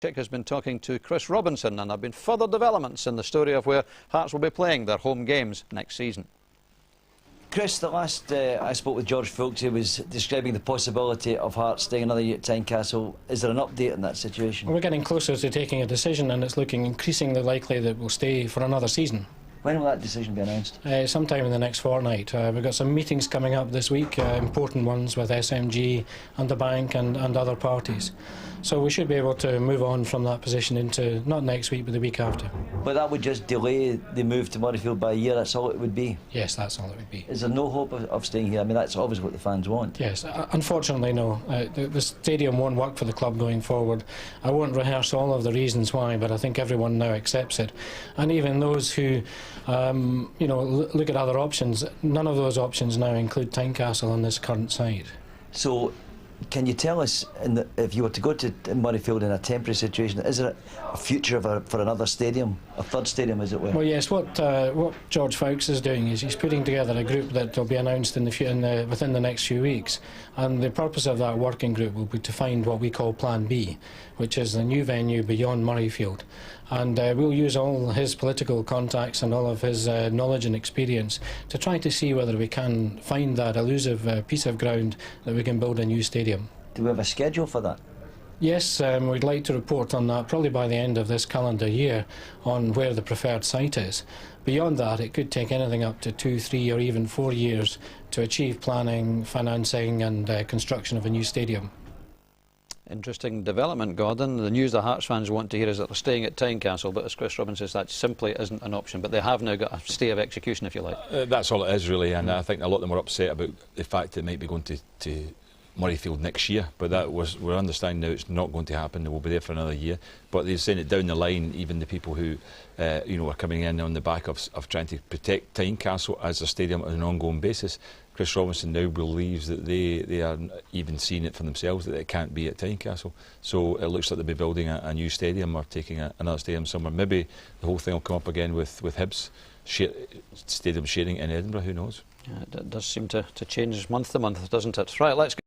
Chick has been talking to Chris Robinson, and there have been further developments in the story of where Hearts will be playing their home games next season. Chris, the last I spoke with George Folks, he was describing the possibility of Hearts staying another year at Tynecastle. Is there an update on that situation? Well, we're getting closer to taking a decision, and it's looking increasingly likely that we'll stay for another season. When will that decision be announced? Sometime in the next fortnight. We've got some meetings coming up this week, important ones with SMG, Underbank and other parties. So we should be able to move on from that position into, not next week, but the week after. But that would just delay the move to Murrayfield by a year, that's all it would be? Yes, that's all it would be. Is there no hope of staying here? I mean, that's obviously what the fans want. Yes, unfortunately no. The stadium won't work for the club going forward. I won't rehearse all of the reasons why, but I think everyone now accepts it. And even those who look at other options, none of those options now include Tynecastle on this current site. So, can you tell us, if you were to go to Murrayfield in a temporary situation, is there a future for another stadium, a third stadium as it were? Well, yes, what George Folks is doing is he's putting together a group that will be announced within the next few weeks, and the purpose of that working group will be to find what we call Plan B, which is a new venue beyond Murrayfield. And we'll use all his political contacts and all of his knowledge and experience to try to see whether we can find that elusive piece of ground that we can build a new stadium. Do we have a schedule for that? Yes, we'd like to report on that probably by the end of this calendar year on where the preferred site is. Beyond that, it could take anything up to 2, 3 or even 4 years to achieve planning, financing and construction of a new stadium. Interesting development, Gordon. The news the Hearts fans want to hear is that they're staying at Tynecastle, but as Chris Robinson says, that simply isn't an option. But they have now got a stay of execution, if you like. That's all it is, really, and I think a lot of them were upset about the fact that it might be going to Murrayfield next year, but we're understanding now it's not going to happen. They will be there for another year. But they're saying it down the line, even the people who are coming in on the back of trying to protect Tynecastle as a stadium on an ongoing basis. Chris Robinson now believes that they are even seeing it for themselves, that it can't be at Tynecastle. So it looks like they'll be building a new stadium or taking another stadium somewhere. Maybe the whole thing will come up again with Hibs stadium sharing in Edinburgh, who knows? Yeah, it does seem to change month to month, doesn't it? Right, let's go.